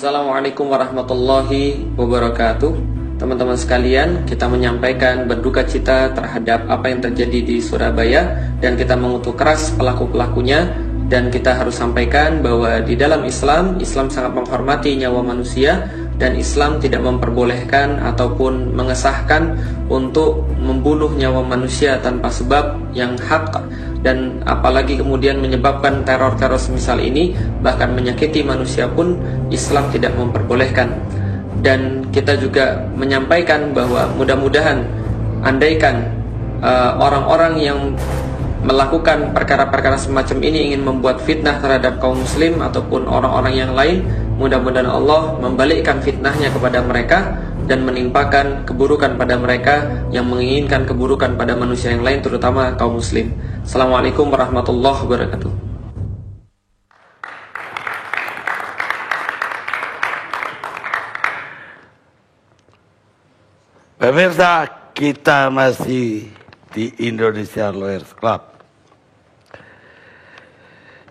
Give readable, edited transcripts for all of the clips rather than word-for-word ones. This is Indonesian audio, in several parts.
Assalamualaikum warahmatullahi wabarakatuh. Teman-teman sekalian, kita menyampaikan berduka cita terhadap apa yang terjadi di Surabaya dan kita mengutuk keras pelaku-pelakunya. Dan kita harus sampaikan bahwa di dalam Islam sangat menghormati nyawa manusia dan Islam tidak memperbolehkan ataupun mengesahkan untuk membunuh nyawa manusia tanpa sebab yang hak, dan apalagi kemudian menyebabkan teror-teror semisal ini, bahkan menyakiti manusia pun Islam tidak memperbolehkan. Dan kita juga menyampaikan bahwa mudah-mudahan andaikan orang-orang yang melakukan perkara-perkara semacam ini ingin membuat fitnah terhadap kaum muslim ataupun orang-orang yang lain, mudah-mudahan Allah membalikkan fitnahnya kepada mereka dan menimpakan keburukan pada mereka yang menginginkan keburukan pada manusia yang lain, terutama kaum muslim. Assalamualaikum warahmatullahi wabarakatuh. Pemirsa, kita masih di Indonesia Lawyers Club.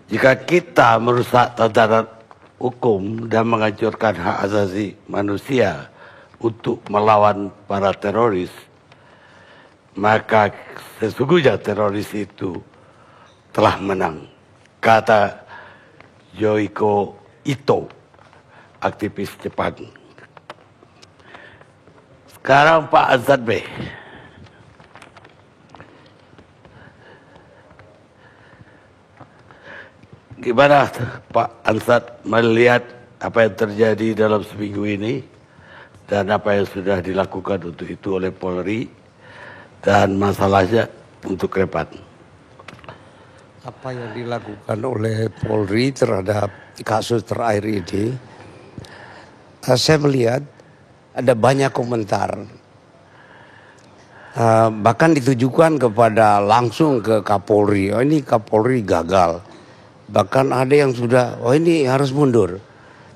Jika kita merusak tatanan hukum dan menghancurkan hak asasi manusia untuk melawan para teroris, maka sesungguhnya teroris itu telah menang, kata Yoshiko Ito, aktivis Jepang. Sekarang Pak Ansat B. Gimana Pak Ansat melihat apa yang terjadi dalam seminggu ini dan apa yang sudah dilakukan untuk itu oleh Polri dan masalahnya untuk ke depan? Apa yang dilakukan oleh Polri terhadap kasus terakhir ini, saya melihat ada banyak komentar, bahkan ditujukan kepada langsung ke Kapolri. Oh, ini Kapolri gagal. Bahkan ada yang sudah, oh ini harus mundur.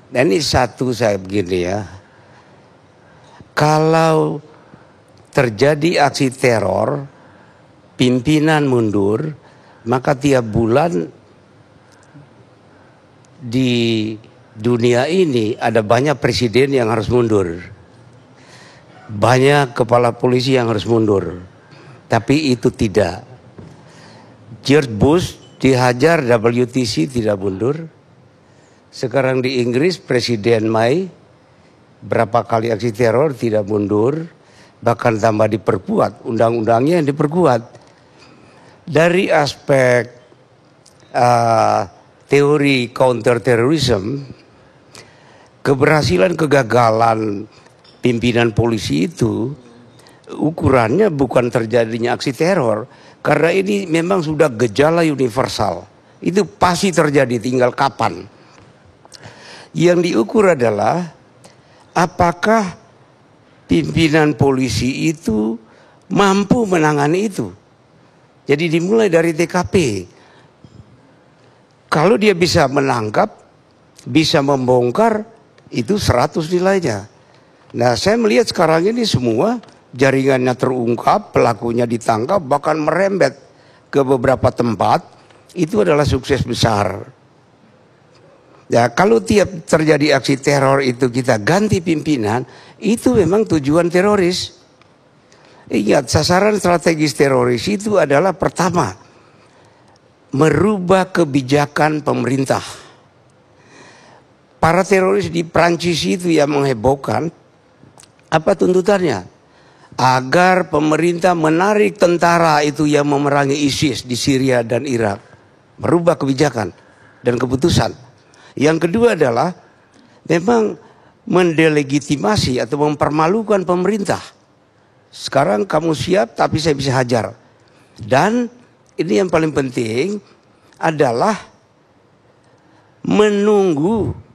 Dan ini satu saya begini ya, kalau terjadi aksi teror, pimpinan mundur, maka tiap bulan di dunia ini ada banyak presiden yang harus mundur. Banyak kepala polisi yang harus mundur. Tapi itu tidak. George Bush dihajar WTC tidak mundur. Sekarang di Inggris Presiden May berapa kali aksi teror tidak mundur. Bahkan tambah diperkuat. Undang-undangnya yang diperkuat. Dari aspek teori counterterrorism, keberhasilan kegagalan pimpinan polisi itu ukurannya bukan terjadinya aksi teror, karena ini memang sudah gejala universal. Itu pasti terjadi, tinggal kapan. Yang diukur adalah apakah pimpinan polisi itu mampu menangani itu. Jadi dimulai dari TKP. Kalau dia bisa menangkap, bisa membongkar, itu 100 nilainya. Nah, saya melihat sekarang ini semua jaringannya terungkap, pelakunya ditangkap, bahkan merembet ke beberapa tempat. Itu adalah sukses besar. Ya, kalau tiap terjadi aksi teror itu kita ganti pimpinan, itu memang tujuan teroris. Ingat, sasaran strategis teroris itu adalah pertama, merubah kebijakan pemerintah. Para teroris di Prancis itu yang menghebohkan, apa tuntutannya? Agar pemerintah menarik tentara itu yang memerangi ISIS di Syria dan Irak. Merubah kebijakan dan keputusan. Yang kedua adalah memang mendelegitimasi atau mempermalukan pemerintah. Sekarang kamu siap tapi saya bisa hajar. Dan ini yang paling penting adalah menunggu.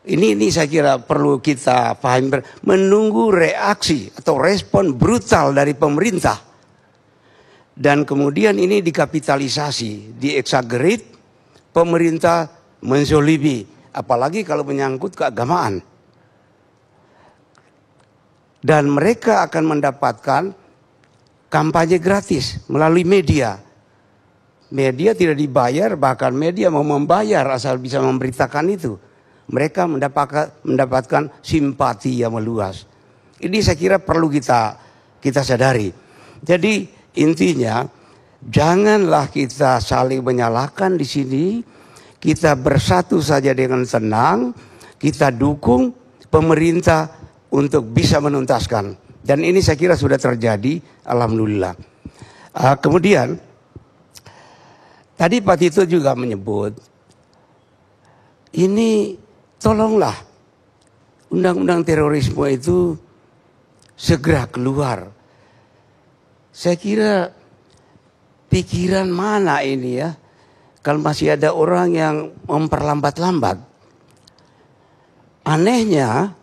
Ini saya kira perlu kita pahami, menunggu reaksi atau respon brutal dari pemerintah. Dan kemudian ini dikapitalisasi, dieksagerate, pemerintah menzolimi, apalagi kalau menyangkut keagamaan. Dan mereka akan mendapatkan kampanye gratis melalui media. Media tidak dibayar, bahkan media mau membayar asal bisa memberitakan itu. mereka mendapatkan simpati yang meluas. Ini saya kira perlu kita sadari. Jadi intinya janganlah kita saling menyalahkan di sini. Kita bersatu saja dengan tenang. Kita dukung pemerintah untuk bisa menuntaskan. Dan ini saya kira sudah terjadi, alhamdulillah. Kemudian tadi Pak Tito juga menyebut, ini tolonglah undang-undang terorisme itu segera keluar. Saya kira pikiran mana ini ya, kalau masih ada orang yang memperlambat-lambat. Anehnya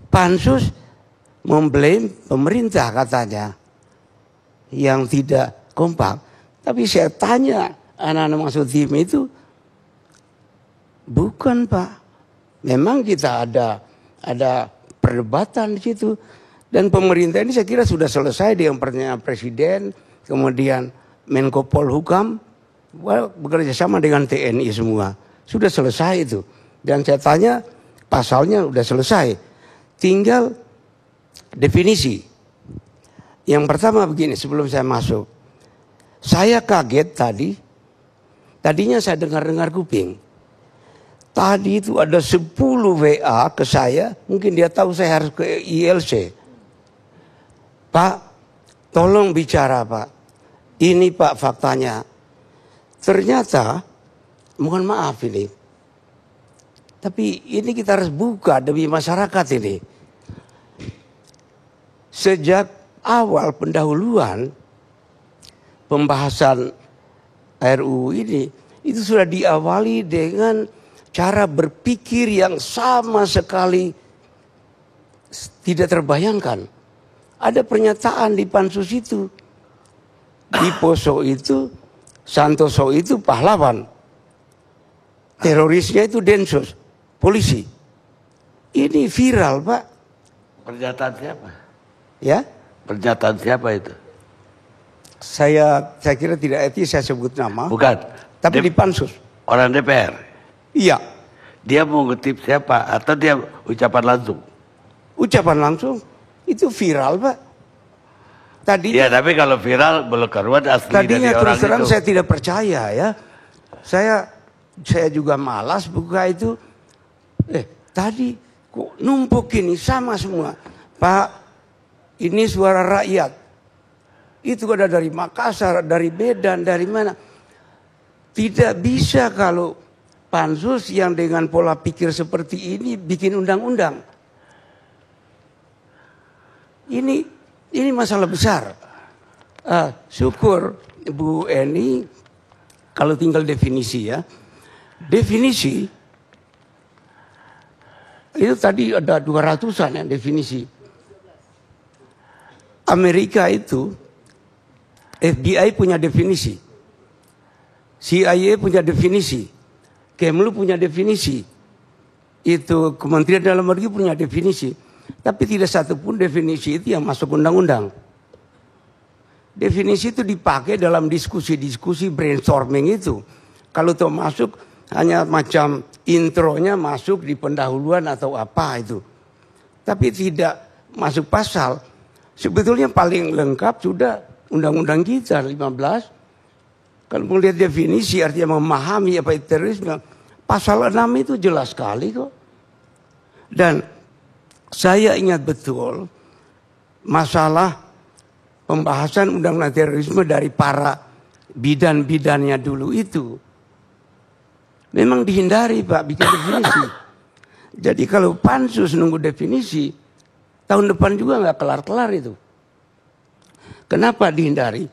Pansus memblame pemerintah katanya yang tidak kompak. Tapi saya tanya anak-anak masuk tim itu, bukan Pak. Memang kita ada perdebatan di situ. Dan pemerintah ini saya kira sudah selesai dengan pernyataan Presiden, kemudian Menko Polhukam, bekerja sama dengan TNI semua. Sudah selesai itu. Dan saya tanya, pasalnya sudah selesai. Tinggal definisi. Yang pertama begini, sebelum saya masuk. Saya kaget tadinya saya dengar-dengar kuping. Tadi itu ada 10 WA ke saya, mungkin dia tahu saya harus ke ILC. Pak, tolong bicara Pak. Ini Pak faktanya. Ternyata, mohon maaf ini. Tapi ini kita harus buka demi masyarakat ini. Sejak awal pendahuluan pembahasan RUU ini, itu sudah diawali dengan cara berpikir yang sama sekali tidak terbayangkan. Ada pernyataan di pansus itu, di Poso itu, Santoso itu pahlawan, terorisnya itu Densus, polisi. Ini viral Pak. Pernyataan siapa? Ya? Pernyataan siapa itu? Saya kira tidak etis saya sebut nama. Bukan. Tapi di pansus. Orang DPR. Iya. Dia mau ngetip siapa atau dia ucapan langsung? Ucapan langsung. Itu viral Pak. Tadinya, ya tapi kalau viral belum keluar asli tadinya dari orang terus terang itu. saya tidak percaya ya. Saya juga malas buka itu. Tadi kok numpuk ini sama semua. Pak, ini suara rakyat. Itu ada dari Makassar, dari Medan, dari mana. Tidak bisa kalau pansus yang dengan pola pikir seperti ini bikin undang-undang. Ini masalah besar. Syukur Bu Eni kalau tinggal definisi ya. Definisi itu tadi ada 200-an yang definisi. Amerika itu FBI punya definisi. CIA punya definisi. Kemlu punya definisi. Itu Kementerian Dalam Negeri punya definisi. Tapi tidak satupun definisi itu yang masuk undang-undang. Definisi itu dipakai dalam diskusi-diskusi brainstorming itu. Kalau itu masuk hanya macam intronya masuk di pendahuluan atau apa itu. Tapi tidak masuk pasal. Sebetulnya paling lengkap sudah undang-undang kita 15. Kalau melihat definisi artinya memahami apa itu terorisme. Pasal 6 itu jelas sekali kok. Dan saya ingat betul masalah pembahasan undang-undang terorisme dari para bidan-bidannya dulu itu. Memang dihindari Pak bikin definisi. Jadi kalau pansus nunggu definisi, tahun depan juga nggak kelar-kelar itu. Kenapa dihindari?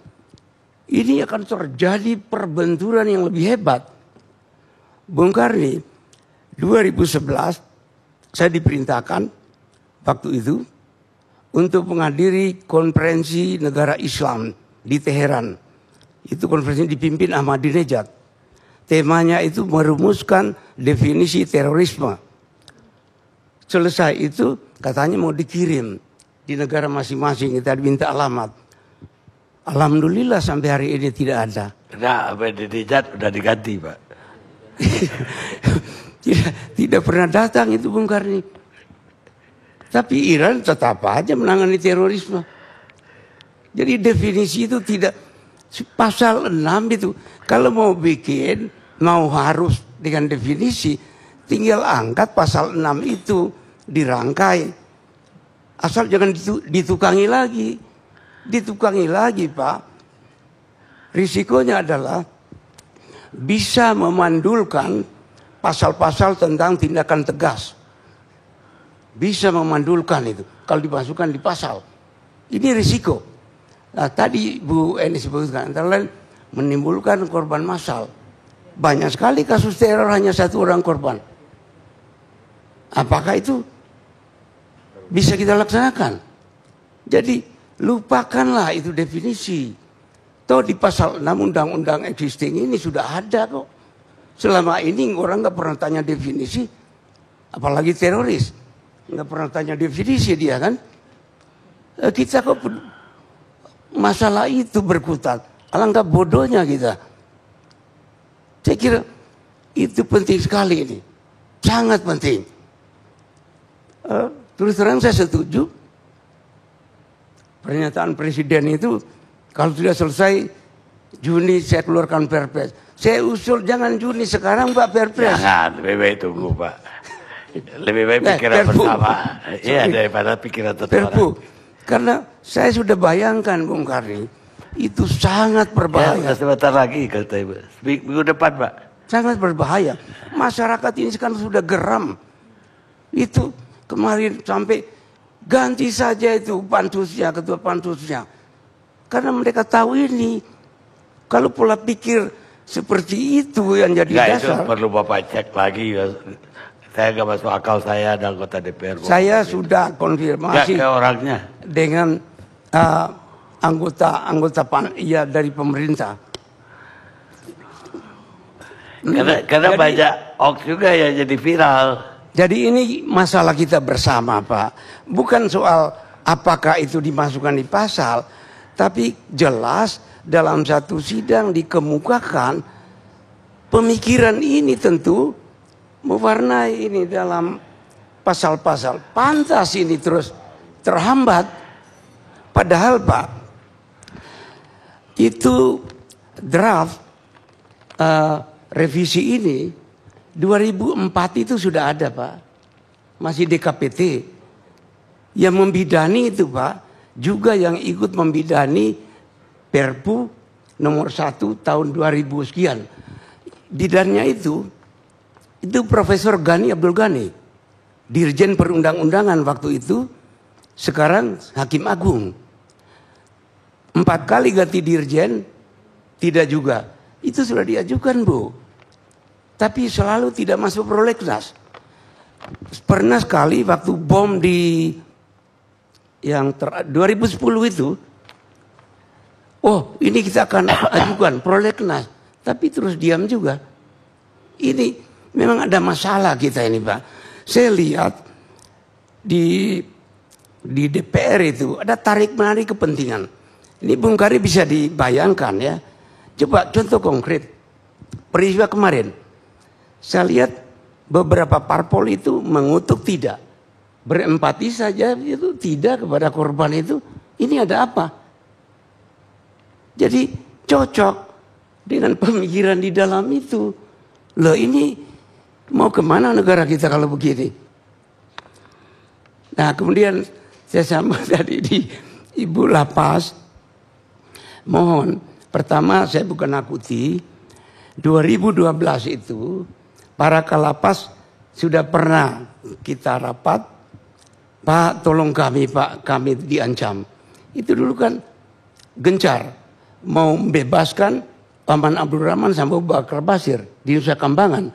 Ini akan terjadi perbenturan yang lebih hebat. Bung Karni, 2011 saya diperintahkan waktu itu untuk menghadiri konferensi negara Islam di Teheran. Itu konferensi dipimpin Ahmadinejad. Temanya itu merumuskan definisi terorisme. Selesai itu katanya mau dikirim di negara masing-masing, kita diminta alamat. Alhamdulillah sampai hari ini tidak ada. Nah, Ahmadinejad udah diganti Pak. Tidak pernah datang itu Bung Karni. Tapi Iran tetap aja menangani terorisme. Jadi definisi itu tidak, pasal 6 itu kalau mau bikin, mau harus dengan definisi, tinggal angkat pasal 6 itu, dirangkai. Asal jangan ditukangi lagi. Ditukangi lagi Pak. Risikonya adalah bisa memandulkan pasal-pasal tentang tindakan tegas. Bisa memandulkan itu kalau dimasukkan di pasal. Ini risiko. Nah, tadi Bu Eni sebutkan antara lain menimbulkan korban massal. Banyak sekali kasus teror hanya 1 orang korban. Apakah itu bisa kita laksanakan? Jadi lupakanlah itu definisi. Toh di pasal 6 undang-undang existing ini sudah ada kok. Selama ini orang nggak pernah tanya definisi, apalagi teroris. Nggak pernah tanya definisi dia kan. Kita kok masalah itu berkutat. Alangkah bodohnya kita. Saya kira itu penting sekali ini. Sangat penting. Terus terang saya setuju. Pernyataan Presiden itu kalau sudah selesai Juni saya keluarkan Perpres. Saya usul jangan Juni sekarang Pak Perpres. Jangan, lebih baik tunggu Pak. Lebih baik pikiran bersama. Iya daripada pikiran tertular. Karena saya sudah bayangkan Bung Karni, itu sangat berbahaya. Ya, sebentar lagi kata Ibu. Minggu depan Pak. Sangat berbahaya. Masyarakat ini sekarang sudah geram. Itu kemarin sampai ganti saja itu pansusnya, ketua pansusnya. Karena mereka tahu ini. Kalau pola pikir seperti itu yang jadi dasar. Itu perlu Bapak cek lagi. Saya nggak masuk akal saya dan anggota DPR. Saya sudah konfirmasi orangnya dengan anggota ya dari pemerintah. Karena banyak hoax juga ya jadi viral. Jadi ini masalah kita bersama Pak. Bukan soal apakah itu dimasukkan di pasal, tapi jelas dalam satu sidang dikemukakan pemikiran ini tentu mewarnai ini dalam pasal-pasal. Pantas ini terus terhambat. Padahal Pak, itu draft revisi ini 2004 itu sudah ada Pak. Masih DKPT. Yang membidani itu Pak, juga yang ikut membidani Perpu nomor 1 tahun 2000 sekian. Bidannya itu Profesor Gani Abdul Ghani, Dirjen Perundang-undangan waktu itu, sekarang Hakim Agung. 4 kali ganti Dirjen, tidak juga. Itu sudah diajukan Bu. Tapi selalu tidak masuk prolegnas. Pernah sekali waktu bom di yang 2010 itu, oh ini kita akan ajukan prolegnas. Tapi terus diam juga. Ini memang ada masalah kita ini Pak. Saya lihat di DPR itu ada tarik-menarik kepentingan. Ini Bung Karni bisa dibayangkan ya. Coba contoh konkret. Peristiwa kemarin. Saya lihat beberapa parpol itu mengutuk tidak. Berempati saja itu tidak kepada korban itu. Ini ada apa? Jadi cocok dengan pemikiran di dalam itu. Loh ini mau kemana negara kita kalau begini? Nah kemudian saya sama tadi di Ibu Lapas. Mohon, pertama saya bukan nakuti. 2012 itu para kalapas sudah pernah kita rapat. Pak tolong kami Pak, kami diancam. Itu dulu kan gencar. Mau membebaskan Paman Abdul Rahman sama Bakar Basir di Nusa Kambangan.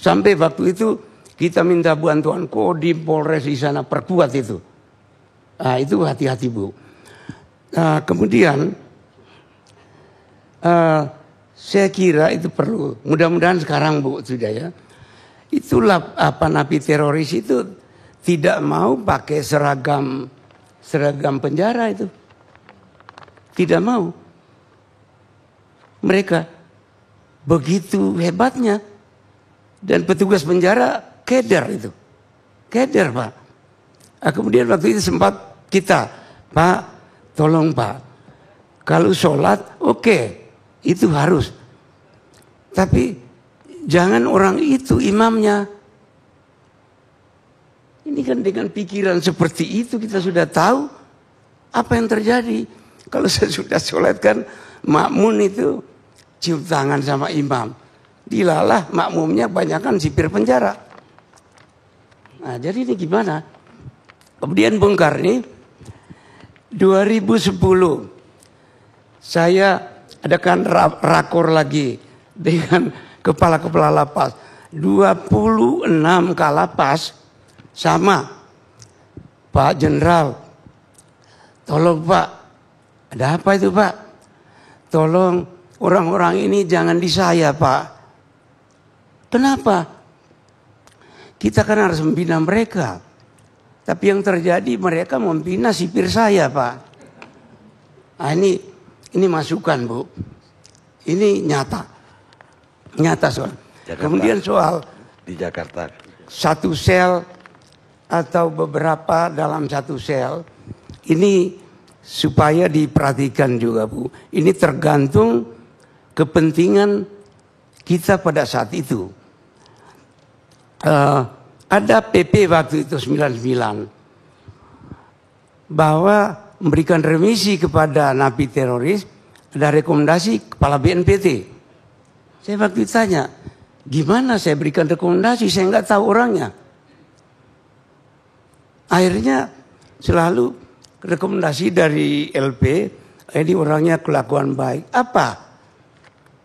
Sampai waktu itu kita minta bantuan Kodim, Polres di sana perkuat itu. Nah, itu hati-hati Bu. Nah, kemudian saya kira itu perlu. Mudah-mudahan sekarang Bu sudah ya. Itulah apa napi teroris itu tidak mau pakai seragam penjara itu. Tidak mau. Mereka begitu hebatnya. Dan petugas penjara keder itu. Keder, Pak. Nah, kemudian waktu itu sempat kita, Pak, tolong Pak, kalau sholat oke, itu harus. Tapi jangan orang itu imamnya. Ini kan dengan pikiran seperti itu kita sudah tahu apa yang terjadi. Kalau saya sudah sholat kan makmum itu cium tangan sama imam. Dilalah makmumnya banyakkan sipir penjara. Nah jadi ini gimana? Kemudian Bung Karni 2010 saya adakan rakor lagi dengan kepala-kepala lapas. 26 kalapas sama Pak Jenderal. Tolong Pak, ada apa itu Pak? Tolong orang-orang ini jangan di saya Pak. Kenapa? Kita kan harus membina mereka. Tapi yang terjadi mereka membina sipir saya Pak. Nah ini masukan Bu. Ini nyata. Nyata soal. Jakarta. Kemudian soal Di Jakarta. satu sel atau beberapa dalam satu sel. Ini supaya diperhatikan juga Bu. Ini tergantung kepentingan kita pada saat itu. Ada PP waktu itu 99 bahwa memberikan remisi kepada napi teroris, ada rekomendasi kepala BNPT. Saya waktu ditanya, gimana saya berikan rekomendasi, saya nggak tahu orangnya. Akhirnya selalu rekomendasi dari LP, ini orangnya kelakuan baik. Apa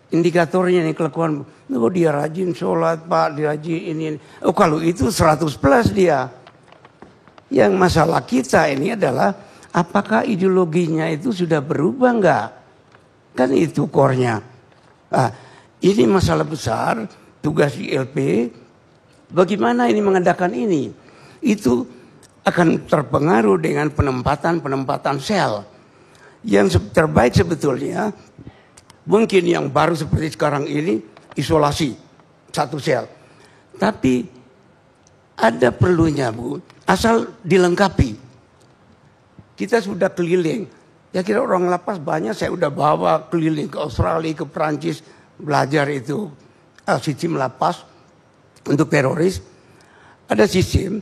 indikatornya nih kelakuan? Oh dia rajin sholat Pak, dia rajin ini. Oh kalau itu 100 plus dia. Yang masalah kita ini adalah apakah ideologinya itu sudah berubah enggak? Kan itu core-nya. Nah, ini masalah besar, tugas di LP. Bagaimana ini mengadakan ini? Itu akan terpengaruh dengan penempatan sel. Yang terbaik sebetulnya mungkin yang baru seperti sekarang ini isolasi satu sel. Tapi ada perlunya Bu, asal dilengkapi. Kita sudah keliling. Ya kira orang lapas banyak saya udah bawa keliling ke Australia, ke Perancis belajar itu sistem lapas untuk teroris. Ada sistem,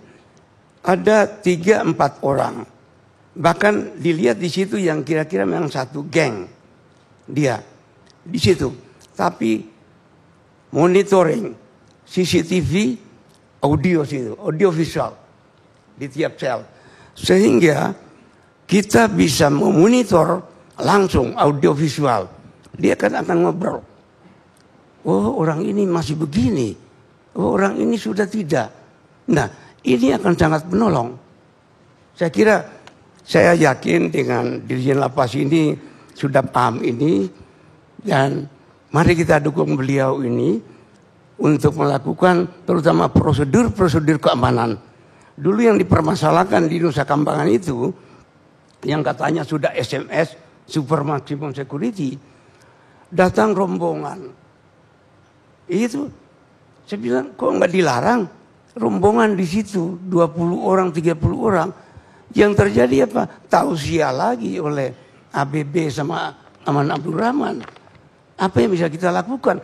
ada 3-4 orang. Bahkan dilihat di situ yang kira-kira memang satu geng dia di situ. Tapi monitoring CCTV, audio situ, audio visual di tiap sel, sehingga kita bisa memonitor langsung audio visual. Dia akan ngobrol. Oh orang ini masih begini, oh orang ini sudah tidak. Nah ini akan sangat menolong. Saya kira, saya yakin dengan Dirjen Lapas ini sudah paham ini. Dan mari kita dukung beliau ini untuk melakukan terutama prosedur-prosedur keamanan. Dulu yang dipermasalahkan di Nusa Kambangan itu, yang katanya sudah SMS, super maximum security, datang rombongan. Itu, saya bilang kok nggak dilarang? Rombongan di situ, 20 orang, 30 orang. Yang terjadi apa? Tausiah lagi oleh ABB sama Aman Abdurrahman. Apa yang bisa kita lakukan?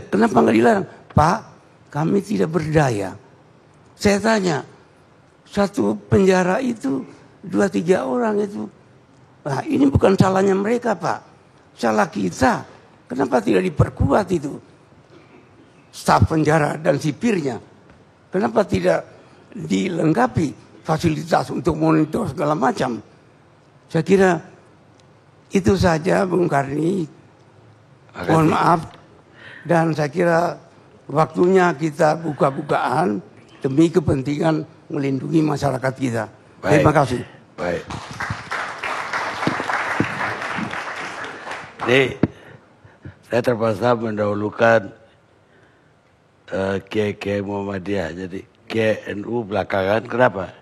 Kenapa nggak dilarang? Pak, kami tidak berdaya. Saya tanya, satu penjara itu 2-3 orang itu. Nah ini bukan salahnya mereka Pak. Salah kita. Kenapa tidak diperkuat itu? Staf penjara dan sipirnya. Kenapa tidak dilengkapi fasilitas untuk monitor segala macam? Saya kira itu saja Bung Karni. Mohon maaf. Dan saya kira waktunya kita buka-bukaan demi kepentingan melindungi masyarakat kita. Baik. Terima kasih. Baik. Ini saya terpaksa mendahulukan Kiai Muhammadiyah. Jadi Kiai NU belakangan. Kenapa?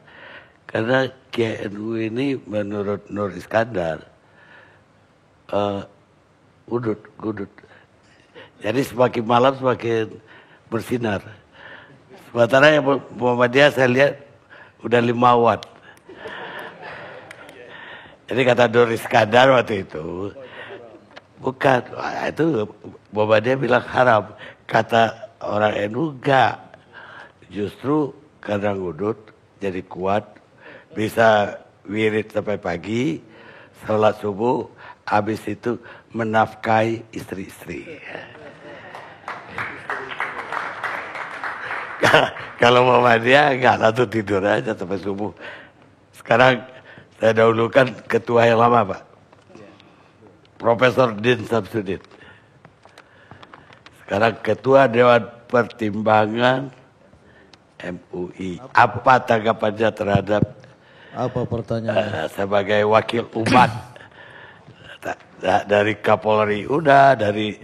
Karena Kiai NU ini menurut Nur Iskandar gudut. Jadi semakin malam semakin bersinar. Sementara yang Muhammadiyah saya lihat udah 5 watt. Jadi kata Nur Iskandar waktu itu, bukan, itu Muhammadiyah bilang haram. Kata orang NU enggak. Justru karena ngudut jadi kuat, bisa wirid sampai pagi, sholat subuh, habis itu menafkahi istri-istri. Kalau Muhammadiyah enggak, satu tidur aja sampai subuh. Sekarang saya dahulukan ketua yang lama, Pak. Profesor Din Samsudin. Sekarang ketua Dewan Pertimbangan MUI. Apa tanggapannya terhadap sebagai wakil umat dari Kapolri udah, dari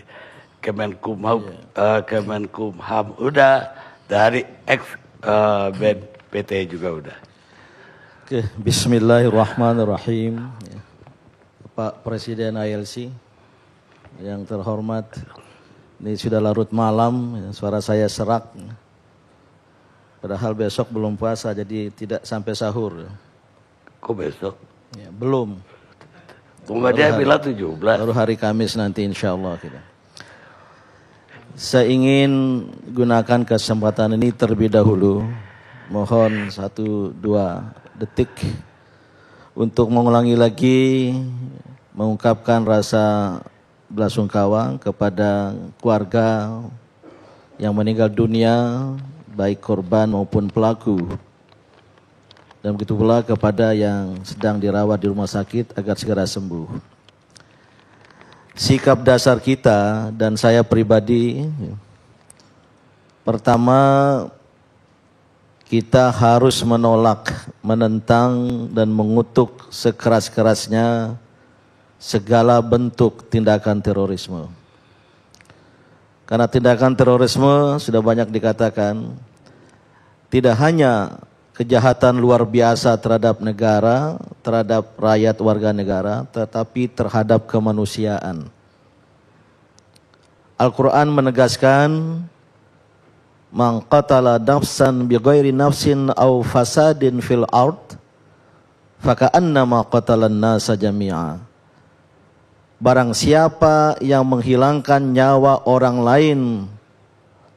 Kemenkumham udah, dari BNPT juga udah. Oke, bismillahirrahmanirrahim. Pak Presiden ILC yang terhormat, ini sudah larut malam, suara saya serak. Padahal besok belum puasa, jadi tidak sampai sahur. Kok besok? Ya, belum. Muhammadiyah bilang 17. Baru hari Kamis nanti insya Allah kita. Saya ingin gunakan kesempatan ini terlebih dahulu, mohon 1-2 detik untuk mengulangi lagi, mengungkapkan rasa belasungkawa kepada keluarga yang meninggal dunia, baik korban maupun pelaku. Dan begitu pula kepada yang sedang dirawat di rumah sakit agar segera sembuh. Sikap dasar kita dan saya pribadi, pertama kita harus menolak, menentang dan mengutuk sekeras-kerasnya segala bentuk tindakan terorisme. Karena tindakan terorisme sudah banyak dikatakan, tidak hanya kejahatan luar biasa terhadap negara, terhadap rakyat warga negara, tetapi terhadap kemanusiaan. Al-Quran menegaskan, man qatala nafsan bighairi nafsin aw fasadin fil ard faka'annama qatalan nasa jami'a. Barang siapa yang menghilangkan nyawa orang lain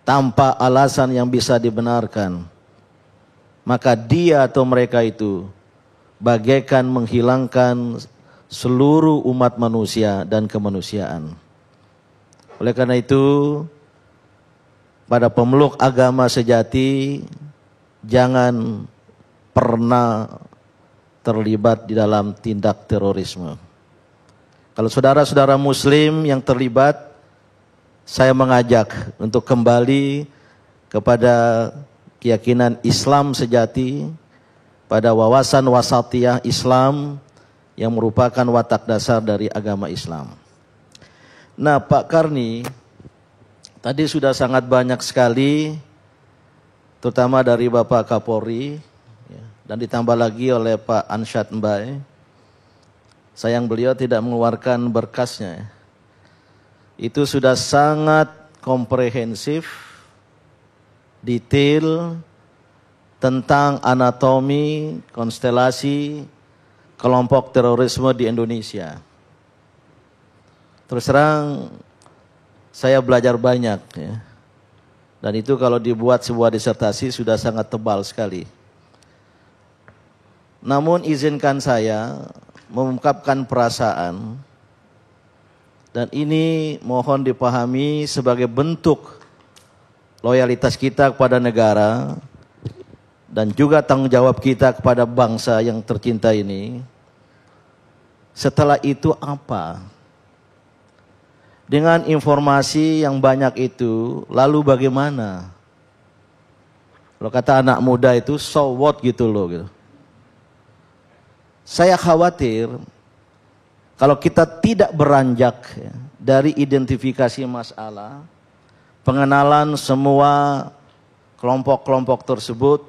tanpa alasan yang bisa dibenarkan, maka dia atau mereka itu bagaikan menghilangkan seluruh umat manusia dan kemanusiaan. Oleh karena itu, pada pemeluk agama sejati, jangan pernah terlibat di dalam tindak terorisme. Kalau saudara-saudara muslim yang terlibat, saya mengajak untuk kembali kepada keyakinan Islam sejati, pada wawasan wasatiyah Islam yang merupakan watak dasar dari agama Islam. Nah, Pak Karni, tadi sudah sangat banyak sekali, terutama dari Bapak Kapolri, dan ditambah lagi oleh Pak Ansyad Mbae. Sayang beliau tidak mengeluarkan berkasnya. Itu sudah sangat komprehensif, detail tentang anatomi, konstelasi kelompok terorisme di Indonesia. Terus terang, saya belajar banyak, ya. Dan itu kalau dibuat sebuah disertasi sudah sangat tebal sekali. Namun izinkan saya mengungkapkan perasaan, dan ini mohon dipahami sebagai bentuk loyalitas kita kepada negara dan juga tanggung jawab kita kepada bangsa yang tercinta ini. Setelah itu apa? Dengan informasi yang banyak itu, lalu bagaimana? Kalau kata anak muda itu, so what gitu loh gitu. Saya khawatir kalau kita tidak beranjak, ya, dari identifikasi masalah, pengenalan semua kelompok-kelompok tersebut,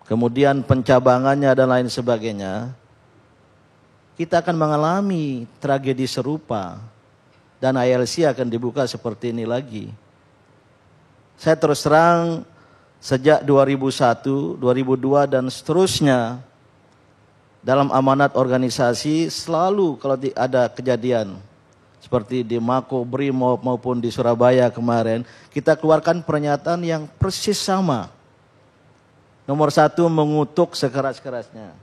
kemudian pencabangannya dan lain sebagainya, kita akan mengalami tragedi serupa dan ILC akan dibuka seperti ini lagi. Saya terus terang sejak 2001, 2002 dan seterusnya dalam amanat organisasi selalu kalau ada kejadian seperti di Mako Brimob maupun di Surabaya kemarin, kita keluarkan pernyataan yang persis sama. Nomor 1, mengutuk sekeras-kerasnya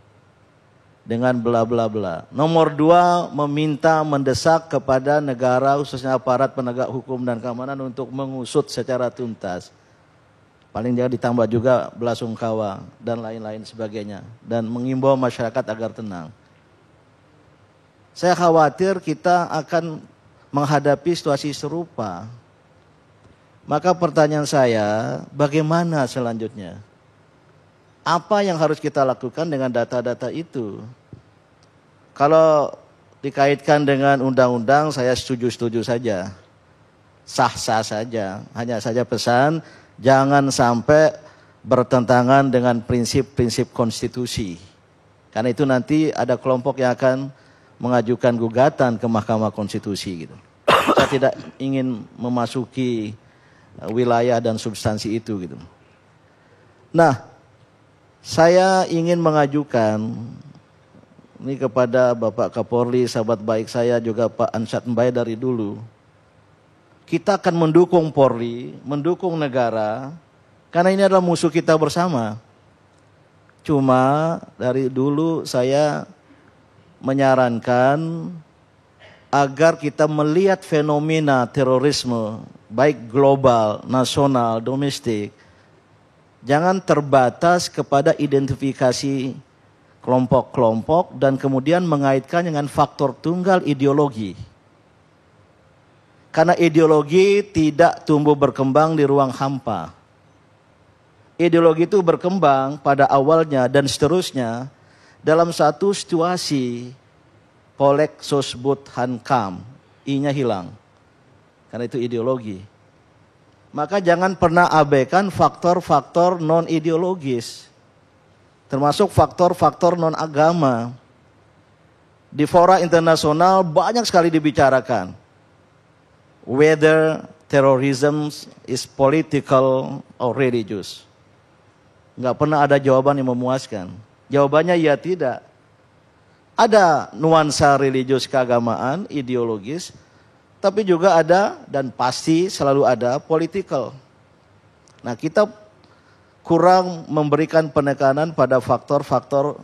dengan bla bla bla. Nomor 2, meminta mendesak kepada negara khususnya aparat penegak hukum dan keamanan untuk mengusut secara tuntas. Paling jangan ditambah juga belasungkawa dan lain-lain sebagainya. Dan mengimbau masyarakat agar tenang. Saya khawatir kita akan menghadapi situasi serupa. Maka pertanyaan saya, bagaimana selanjutnya? Apa yang harus kita lakukan dengan data-data itu? Kalau dikaitkan dengan undang-undang, saya setuju-setuju saja. Sah-sah saja. Hanya saja pesan, jangan sampai bertentangan dengan prinsip-prinsip konstitusi. Karena itu nanti ada kelompok yang akan mengajukan gugatan ke Mahkamah Konstitusi gitu. Saya tidak ingin memasuki wilayah dan substansi itu gitu. Nah, saya ingin mengajukan ini kepada Bapak Kapolri, sahabat baik saya juga Pak Ansat Mbae dari dulu. Kita akan mendukung Polri, mendukung negara, karena ini adalah musuh kita bersama. Cuma dari dulu saya menyarankan agar kita melihat fenomena terorisme, baik global, nasional, domestik, jangan terbatas kepada identifikasi kelompok-kelompok dan kemudian mengaitkan dengan faktor tunggal ideologi. Karena ideologi tidak tumbuh berkembang di ruang hampa. Ideologi itu berkembang pada awalnya dan seterusnya dalam satu situasi polek sosbud hankam, i-nya hilang. Karena itu ideologi. Maka jangan pernah abaikan faktor-faktor non-ideologis. Termasuk faktor-faktor non-agama. Di fora internasional banyak sekali dibicarakan. Whether terrorism is political or religious. Nggak pernah ada jawaban yang memuaskan. Jawabannya ya tidak. Ada nuansa religius keagamaan, ideologis, tapi juga ada dan pasti selalu ada political. Nah, kita kurang memberikan penekanan pada faktor-faktor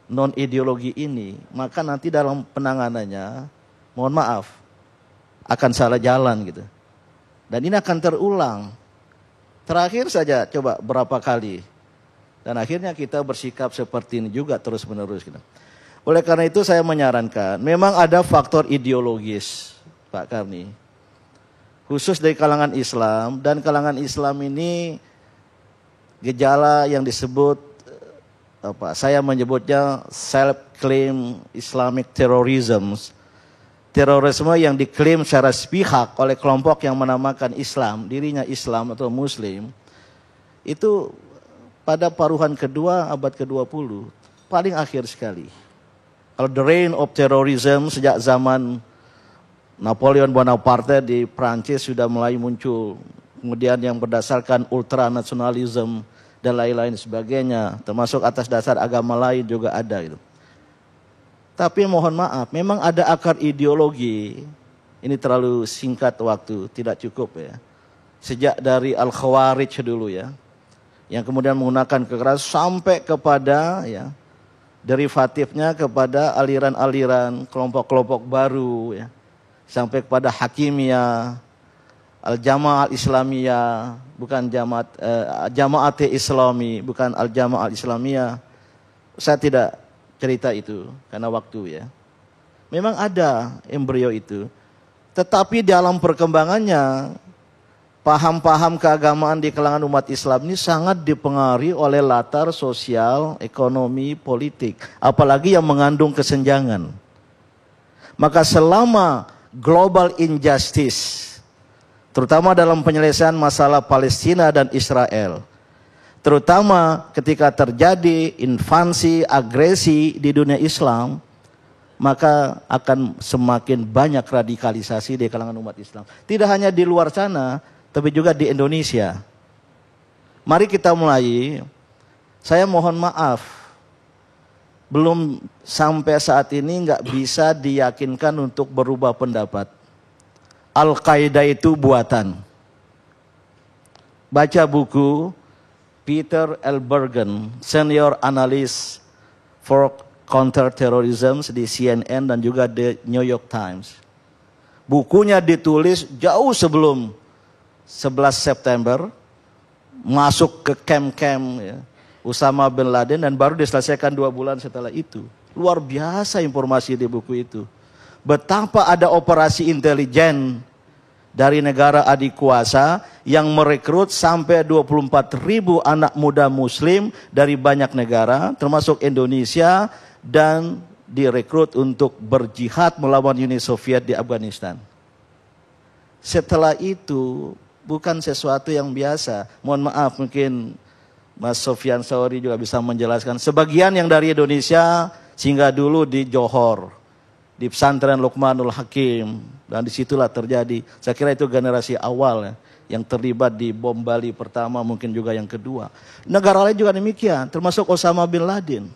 non-ideologi ini, maka nanti dalam penanganannya, mohon maaf, akan salah jalan gitu. Dan ini akan terulang. Terakhir saja coba berapa kali. Dan akhirnya kita bersikap seperti ini juga terus-menerus gitu. Oleh karena itu saya menyarankan, memang ada faktor ideologis, Pak Karni. Khusus dari kalangan Islam, dan kalangan Islam ini gejala yang disebut, saya menyebutnya self-claim Islamic terrorism. Terorisme yang diklaim secara sepihak oleh kelompok yang menamakan Islam, dirinya Islam atau Muslim, itu pada paruhan kedua abad ke-20, paling akhir sekali. Kalau the reign of terrorism sejak zaman Napoleon Bonaparte di Prancis sudah mulai muncul. Kemudian yang berdasarkan ultranasionalisme dan lain-lain sebagainya, termasuk atas dasar agama lain juga ada gitu. Tapi mohon maaf, memang ada akar ideologi. Ini terlalu singkat waktu, tidak cukup ya. Sejak dari Al-Khawarij dulu ya, yang kemudian menggunakan kekerasan sampai kepada ya, derivatifnya kepada aliran-aliran kelompok-kelompok baru ya, sampai kepada Hakimiyah, Al-Jamaah Al-Islamiyah, bukan Jamaat Islami, bukan Al-Jamaah Al-Islamiyah. Saya tidak cerita itu karena waktu ya. Memang ada embrio itu. Tetapi dalam perkembangannya, paham-paham keagamaan di kalangan umat Islam ini sangat dipengaruhi oleh latar sosial, ekonomi, politik. Apalagi yang mengandung kesenjangan. Maka selama global injustice, terutama dalam penyelesaian masalah Palestina dan Israel, terutama ketika terjadi invasi, agresi di dunia Islam, maka akan semakin banyak radikalisasi di kalangan umat Islam. Tidak hanya di luar sana, tapi juga di Indonesia. Mari kita mulai. Saya mohon maaf, belum sampai saat ini nggak bisa diyakinkan untuk berubah pendapat. Al-Qaeda itu buatan. Baca buku Peter L. Bergen, Senior Analyst for Counterterrorism di CNN dan juga The New York Times. Bukunya ditulis jauh sebelum 11 September, masuk ke camp-camp ya, Usama bin Laden, dan baru diselesaikan 2 bulan setelah itu. Luar biasa informasi di buku itu. Betapa ada operasi intelijen dari negara adik kuasa yang merekrut sampai 24.000 anak muda muslim dari banyak negara, termasuk Indonesia, dan direkrut untuk berjihad melawan Uni Soviet di Afghanistan. Setelah itu, bukan sesuatu yang biasa. Mohon maaf, mungkin Mas Sofyan Sauri juga bisa menjelaskan. Sebagian yang dari Indonesia singgah dulu di Johor, di pesantren Luqmanul Hakim, dan disitulah terjadi. Saya kira itu generasi awal ya, yang terlibat di bom Bali pertama, mungkin juga yang kedua. Negara lain juga demikian, termasuk Osama bin Laden.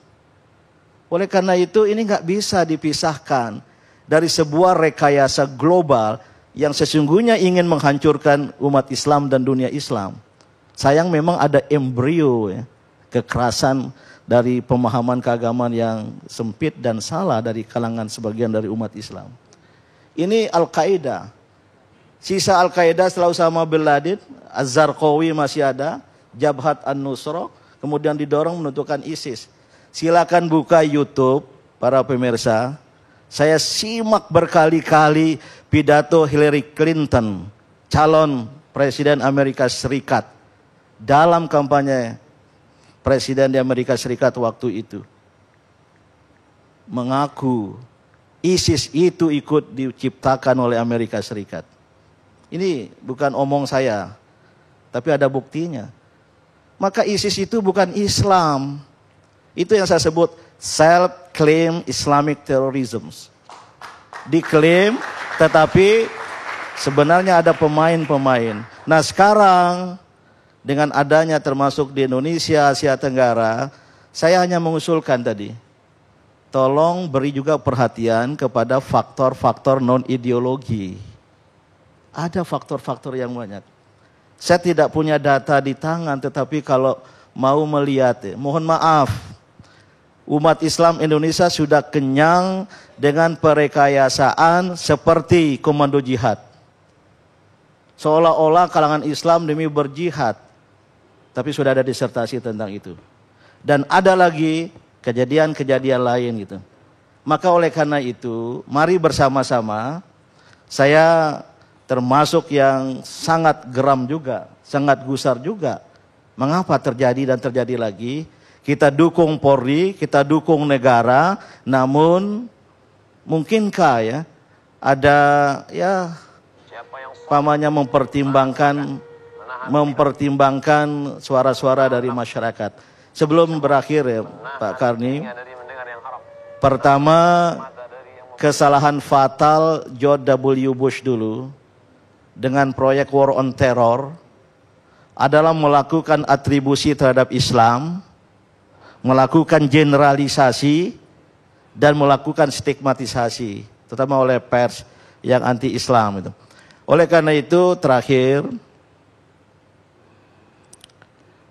Oleh karena itu ini nggak bisa dipisahkan dari sebuah rekayasa global yang sesungguhnya ingin menghancurkan umat Islam dan dunia Islam. Sayang memang ada embrio ya, kekerasan dari pemahaman keagamaan yang sempit dan salah dari kalangan sebagian dari umat Islam. Ini Al-Qaeda. Sisa Al-Qaeda setelah Osama bin Laden, Az-Zarqawi masih ada, Jabhat An-Nusra, kemudian didorong menentukan ISIS. Silakan buka YouTube para pemirsa. Saya simak berkali-kali pidato Hillary Clinton, calon Presiden Amerika Serikat, dalam kampanye Presiden di Amerika Serikat waktu itu. Mengaku ISIS itu ikut diciptakan oleh Amerika Serikat. Ini bukan omong saya, tapi ada buktinya. Maka ISIS itu bukan Islam. Itu yang saya sebut self-claim Islamic terrorism. Diklaim, tetapi sebenarnya ada pemain-pemain. Nah sekarang, dengan adanya termasuk di Indonesia, Asia Tenggara, saya hanya mengusulkan tadi, tolong beri juga perhatian kepada faktor-faktor non-ideologi. Ada faktor-faktor yang banyak. Saya tidak punya data di tangan, tetapi kalau mau melihat, mohon maaf, umat Islam Indonesia sudah kenyang dengan perekayasaan seperti komando jihad. Seolah-olah kalangan Islam demi berjihad. Tapi sudah ada disertasi tentang itu. Dan ada lagi kejadian-kejadian lain gitu. Maka oleh karena itu, mari bersama-sama, saya termasuk yang sangat geram juga, sangat gusar juga. Mengapa terjadi dan terjadi lagi? Kita dukung Polri, kita dukung negara, namun mungkinkah ya ada ya pamannya mempertimbangkan suara-suara dari masyarakat. Sebelum berakhir ya Pak Karni, pertama kesalahan fatal George W. Bush dulu dengan proyek War on Terror adalah melakukan atribusi terhadap Islam, melakukan generalisasi, dan melakukan stigmatisasi, terutama oleh pers yang anti-Islam itu. Oleh karena itu, terakhir,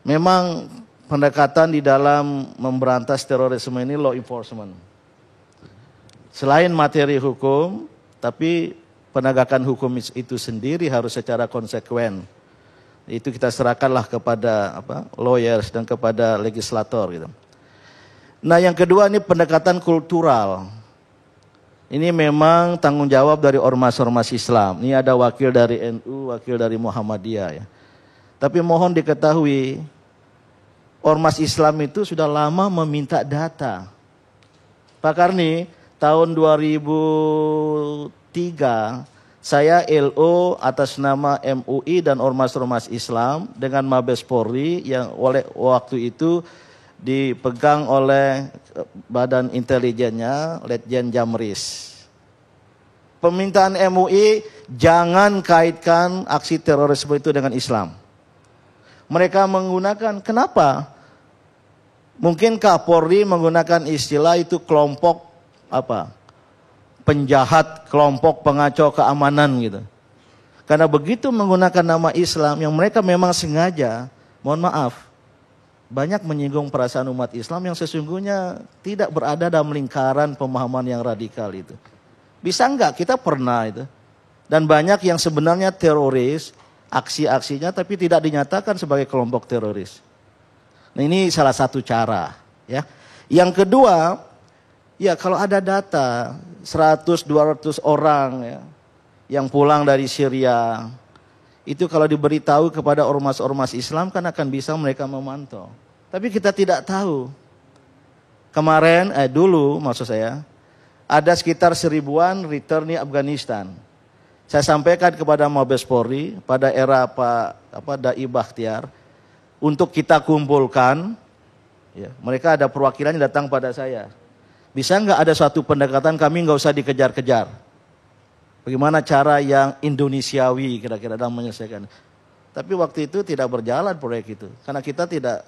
memang pendekatan di dalam memberantas terorisme ini law enforcement. Selain materi hukum, tapi penegakan hukum itu sendiri harus secara konsekuen. Itu kita serahkanlah kepada lawyers dan kepada legislator gitu. Nah yang kedua ini pendekatan kultural. Ini memang tanggung jawab dari ormas-ormas Islam. Ini ada wakil dari NU, wakil dari Muhammadiyah ya. Tapi mohon diketahui, ormas Islam itu sudah lama meminta data. Pak Karni, tahun 2003 saya LO atas nama MUI dan ormas-ormas Islam dengan Mabes Polri yang oleh waktu itu dipegang oleh badan intelijennya Letjen Jamris. Permintaan MUI jangan kaitkan aksi terorisme itu dengan Islam. mereka menggunakan, kenapa? Mungkin Kapolri menggunakan istilah itu kelompok penjahat, kelompok pengacau keamanan gitu. Karena begitu menggunakan nama Islam yang mereka memang sengaja, mohon maaf, banyak menyinggung perasaan umat Islam yang sesungguhnya tidak berada dalam lingkaran pemahaman yang radikal itu. Bisa enggak? Kita pernah itu. Dan banyak yang sebenarnya teroris, aksi-aksinya tapi tidak dinyatakan sebagai kelompok teroris. Nah, ini salah satu cara, ya. Yang kedua, ya kalau ada data 100-200 orang ya, yang pulang dari Syria, itu kalau diberitahu kepada ormas-ormas Islam kan akan bisa mereka memantau. Tapi kita tidak tahu. Kemarin, dulu maksud saya, ada sekitar 1000-an returnee Afghanistan. Saya sampaikan kepada Mabes Polri pada era Dai Bakhtiar, untuk kita kumpulkan, ya, mereka ada perwakilan yang datang pada saya. Bisa nggak ada suatu pendekatan kami nggak usah dikejar-kejar? Bagaimana cara yang Indonesiawi kira-kira dalam menyelesaikan. Tapi waktu itu tidak berjalan proyek itu. Karena kita tidak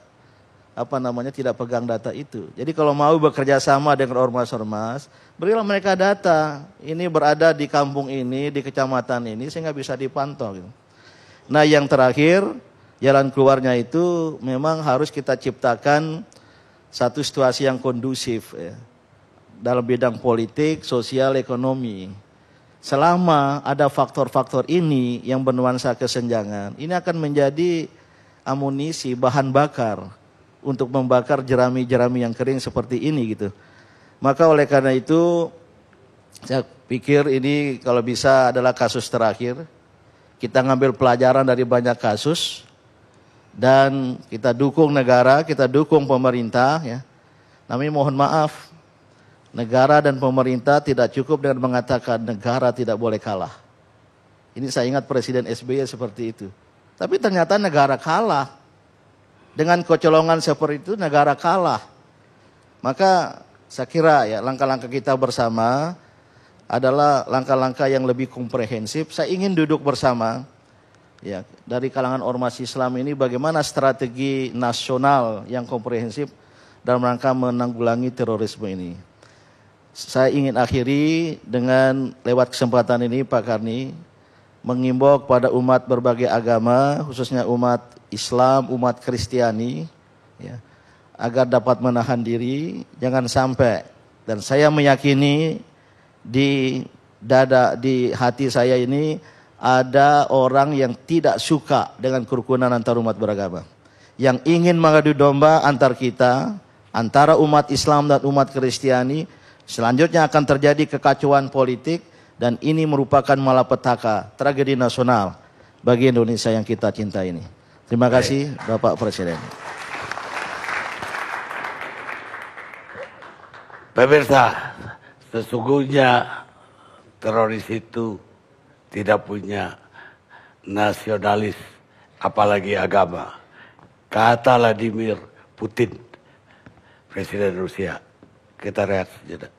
tidak pegang data itu. Jadi kalau mau bekerja sama dengan ormas-ormas, berilah mereka data. Ini berada di kampung ini, di kecamatan ini, sehingga bisa dipantau. Gitu. Nah yang terakhir, jalan keluarnya itu memang harus kita ciptakan satu situasi yang kondusif. Ya, dalam bidang politik, sosial, ekonomi. Selama ada faktor-faktor ini yang bernuansa kesenjangan, ini akan menjadi amunisi, bahan bakar untuk membakar jerami-jerami yang kering seperti ini gitu. Maka oleh karena itu, saya pikir ini kalau bisa adalah kasus terakhir. Kita ngambil pelajaran dari banyak kasus dan kita dukung negara, kita dukung pemerintah. Ya. Namun mohon maaf. Negara dan pemerintah tidak cukup dengan mengatakan negara tidak boleh kalah. Ini saya ingat Presiden SBY seperti itu. Tapi ternyata negara kalah. Dengan kecolongan seperti itu negara kalah. Maka saya kira ya langkah-langkah kita bersama adalah langkah-langkah yang lebih komprehensif. Saya ingin duduk bersama ya dari kalangan ormas Islam ini bagaimana strategi nasional yang komprehensif dalam rangka menanggulangi terorisme ini. Saya ingin akhiri dengan lewat kesempatan ini Pak Karni mengimbau kepada umat berbagai agama, khususnya umat Islam, umat Kristiani, ya, agar dapat menahan diri, jangan sampai. Dan saya meyakini di hati saya ini ada orang yang tidak suka dengan kerukunan antar umat beragama, yang ingin mengadu domba antar kita, antara umat Islam dan umat Kristiani. Selanjutnya akan terjadi kekacauan politik dan ini merupakan malapetaka, tragedi nasional bagi Indonesia yang kita cintai ini. Terima kasih Bapak Presiden. Pemirsa, sesungguhnya teroris itu tidak punya nasionalis, apalagi agama. Kata Vladimir Putin, Presiden Rusia. Kita rehat saja.